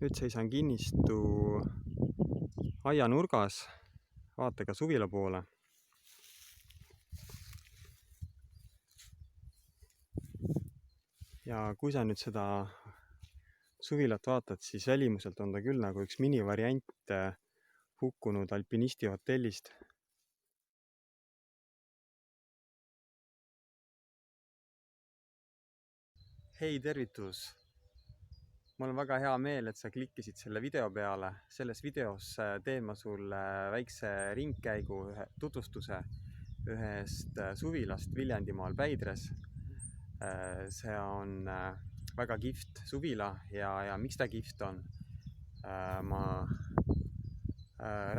Nüüd seisan kinnistu aianurgas, vaatega suvila poole. Ja kui sa nüüd seda suvilat vaatad, siis välimuselt on ta küll nagu üks minivariant hukkunud alpinisti hotellist. Hei, tervitus! Mul on väga hea meel, et sa klikkisid selle video peale. Selles videos teen ma sulle väikse ringkäigu, tutvustuse ühest suvilast Viljandimaal Päidres. See on väga kihvt suvila ja miks ta kihvt on? Ma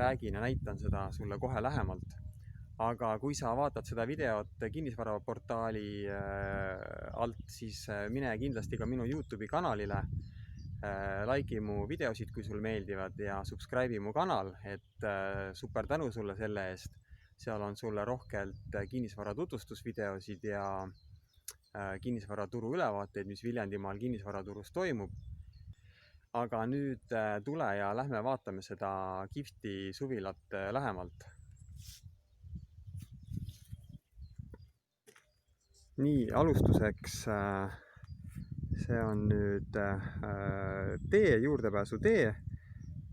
räägin ja näitan seda sulle kohe lähemalt. Aga kui sa vaatad seda videot kinnisvaraportaali alt, siis mine kindlasti ka minu YouTube'i kanalile. Like'i mu videosid, kui sul meeldivad, ja subscribe'i mu kanal, et super tänu sulle selle eest. Seal on sulle rohkelt kinnisvara tutvustusvideosid ja kinnisvaraturu ülevaateid, mis Viljandimaal kinnisvaraturus toimub. Aga nüüd tule ja lähme vaatame seda kihvti suvilat lähemalt. Nii, alustuseks see on nüüd tee, juurdepääsu tee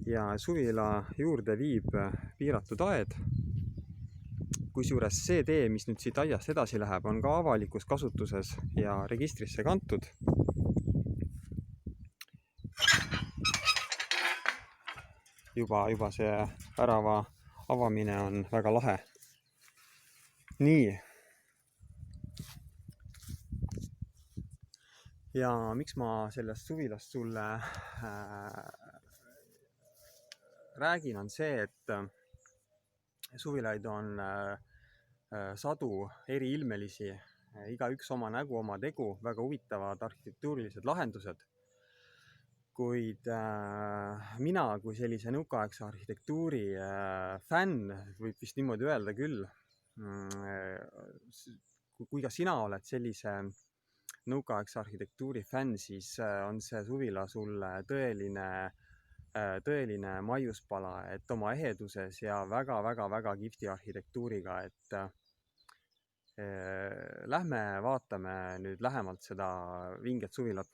ja suvila juurde viib piiratud aed. Kusjuures see tee, mis nüüd siit aiast edasi läheb, on ka avalikus kasutuses ja registrisse kantud. Juba see värava avamine on väga lahe. Nii. Ja miks ma sellest suvilast sulle räägin, on see, et suvilaid on sadu eri ilmelisi, igaüks oma nägu, oma tegu, väga huvitavad arhitektuurilised lahendused. Kuid mina kui sellise nõukaaegse arhitektuuri fänn, võib vist niimoodi öelda küll, kui ka sina oled sellise nõukaaegse arhitektuuri fänn, siis on see suvila sulle tõeline maiuspala, et oma eheduses ja väga kihvti arhitektuuriga, et lähme vaatame nüüd lähemalt seda vinget suvilat.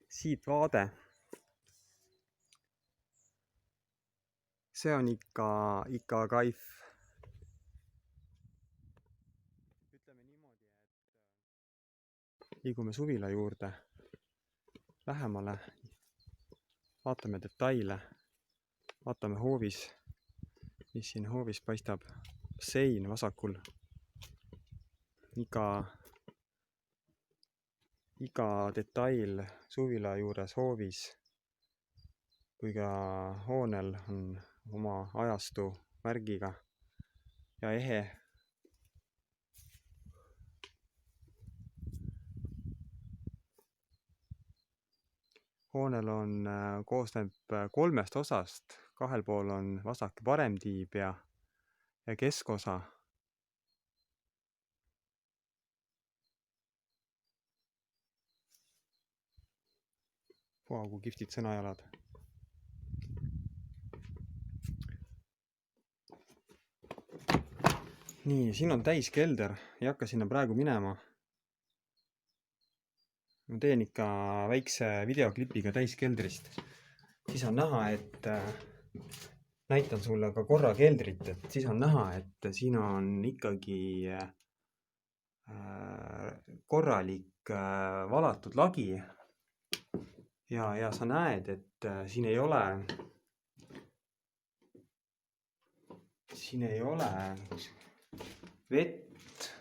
Siit vaade. See on ikka kaif. Liigume suvila juurde lähemale, vaatame detaile, vaatame hoovis, mis siin hoovis paistab. Sein vasakul, iga detail suvila juures hoovis, kui ka hoonel on oma ajastu märgiga ja ehe. Hoonel koosneb 3 osast, kahel pool on vasak ja parem tiib ja keskosa. Kui kihvtid sõnajalad. Nii, siin on täis kelder, ei hakka sinna praegu minema. Ma teen ikka väikse videoklipiga täiskeldrist. Siis on näha, et näitan sulle ka korra keldrit, et siis on näha, et siin on ikkagi korralik valatud lagi. Ja sa näed, et siin ei ole vett.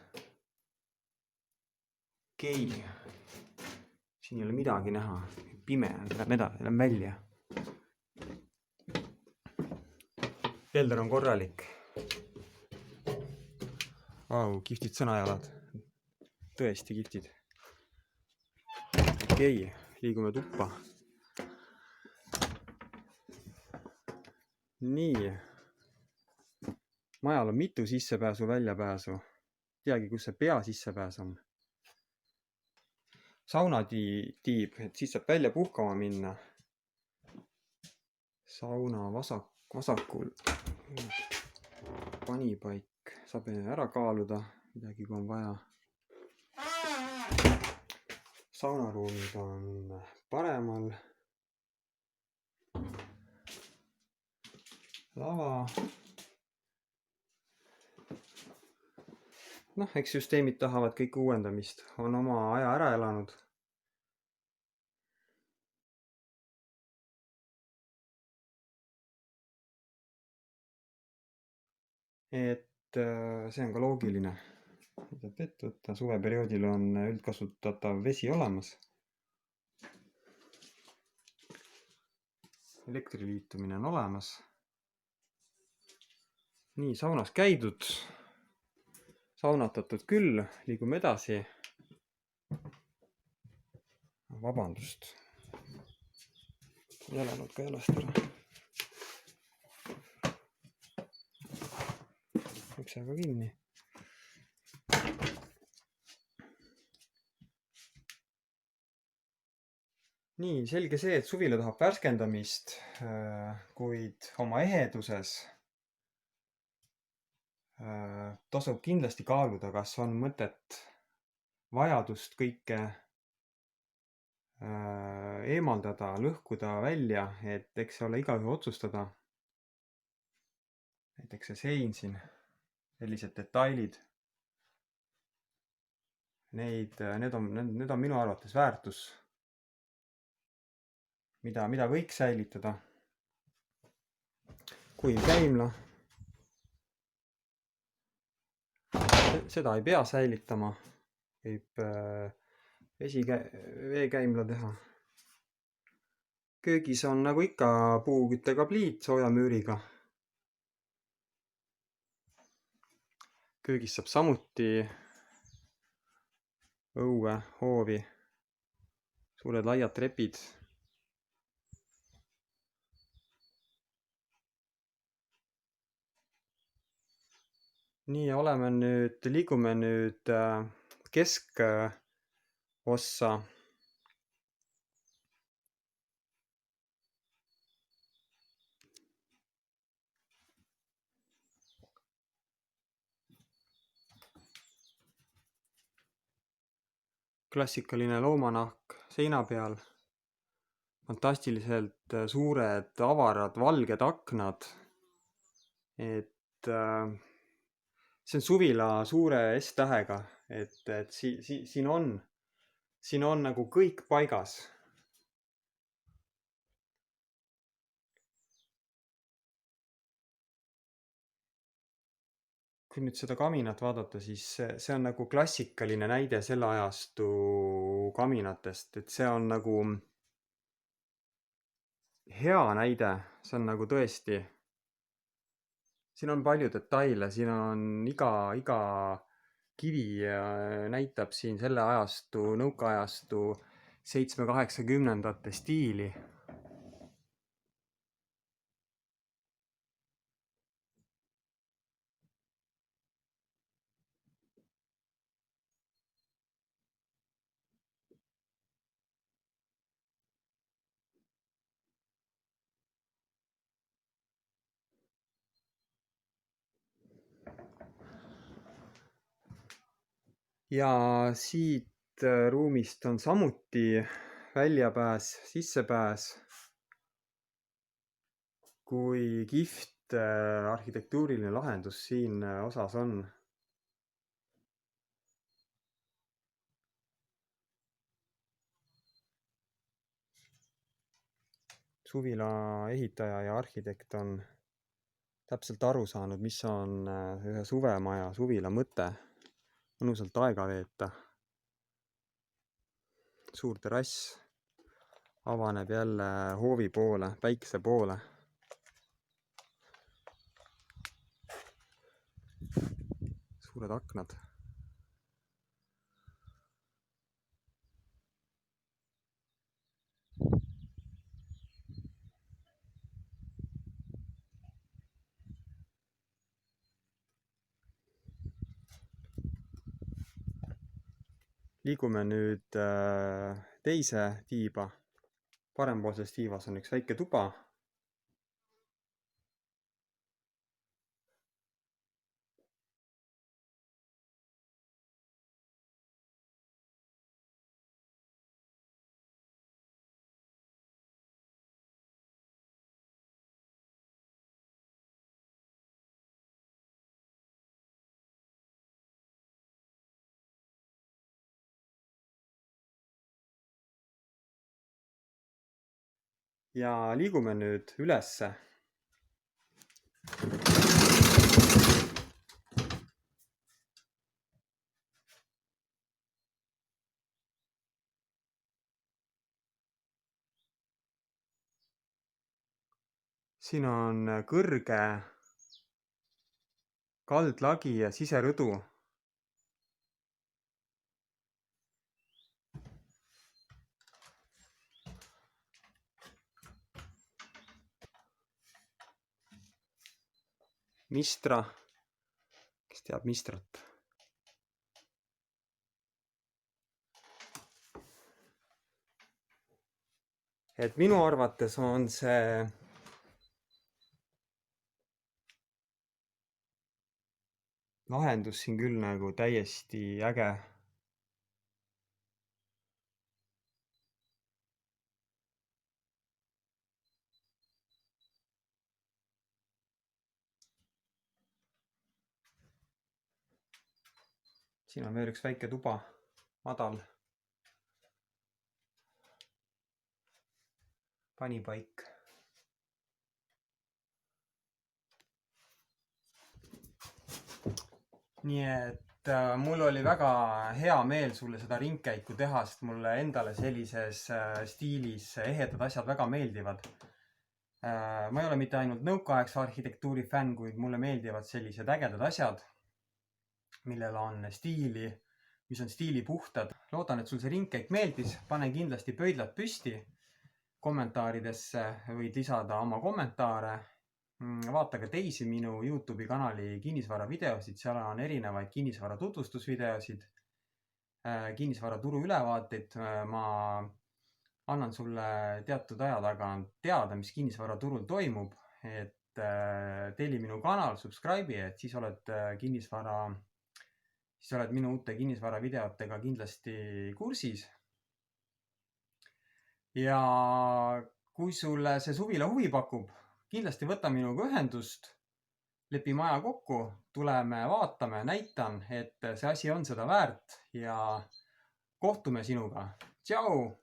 Okei. Siin ei ole midagi näha, pime on, läheb välja. Kelder on korralik. Kihvtid sõnajalad, tõesti kihvtid. Okei, liigume tuppa. Nii, majal on mitu sissepääsu, väljapääsu. Teagi, kus see pea sissepääs on. Saunatiib, et siis saab välja puhkama minna. sauna vasakul panipaik, saab ära kaaluda midagi, kui on vaja. Saunaruumid on paremal. Lava. Eks süsteemid tahavad kõik uuendamist, on oma aja ära elanud. Et see on ka loogiline. Saab ette võtta, suveperioodil on üldkasutatav vesi olemas. Elektriliitumine on olemas. Nii, saunas käidud. Saunatatud küll, liigume edasi. Vabandust. Jalanud ka jalast ära. Uksaga kinni. Nii, selge see, et suvila tahab värskendamist, kuid oma eheduses tasub kindlasti kaaluda, kas on mõtet vajadust kõike eemaldada, lõhkuda välja, et eks see ole igaühe otsustada. Näiteks see sein siin, sellised detailid. Need on minu arvates väärtus, mida võiks säilitada. Kuivkäimla. Seda ei pea säilitama, võib veekäimla teha. Köögis on nagu ikka puuküttega pliit soojamüüriga. Köögis saab samuti õue, hoovi, suured laiad trepid. Nii, liigume nüüd keskossa. Klassikaline loomanahk seina peal. Fantastiliselt suured, avarad, valged aknad. See on suvila suure S-tähega, et siin on nagu kõik paigas. Kui nüüd seda kaminat vaadata, siis see on nagu klassikaline näide selle ajastu kaminatest, et see on nagu hea näide, see on nagu tõesti. Siin on palju detaile, siin on iga kivi näitab siin selle ajastu, nõukaajastu 7-80 stiili. Ja siit ruumist on samuti väljapääs, sissepääs. Kui kihvt arhitektuuriline lahendus siin osas on. Suvila ehitaja ja arhitekt on täpselt aru saanud, mis on ühe suvemaja, suvila mõte. Mõnusalt aega veeta. Suur terrass avaneb jälle hoovi poole, päikse poole. Suured aknad. Liigume nüüd teise tiiba. Parempoolses tiivas on üks väike tuba. ja liigume nüüd ülesse. Siin on kõrge kaldlagi ja siserõdu. Mistra, kes teab Mistrat. Et minu arvates on see lahendus siin küll nagu täiesti äge. Siin on veel üks väike tuba, madal panipaik. Nii et mul oli väga hea meel sulle seda ringkäiku teha, sest mulle endale sellises stiilis ehedad asjad väga meeldivad. Ma ei ole mitte ainult nõukaaegse arhitektuuri fänn, kuid mulle meeldivad sellised ägedad asjad, millel on stiili, mis on stiilipuhtad. Loodan, et sul see ringkäik meeldis. Pane kindlasti pöidlad püsti. Kommentaaridesse võid lisada oma kommentaare. Vaata ka teisi minu YouTube'i kanali kinnisvara videosid. Seal on erinevaid kinnisvara tutvustusvideosid, kinnisvara turu ülevaateid. Ma annan sulle teatud aja tagant teada, mis kinnisvara turul toimub. Et telli minu kanal, subscribe'i, et siis oled minu uute kinnisvara videotega kindlasti kursis. Ja kui sulle see suvila huvi pakub, kindlasti võta minuga ühendust, lepime aja kokku, tuleme, vaatame, näitan, et see asi on seda väärt ja kohtume sinuga. Tšau!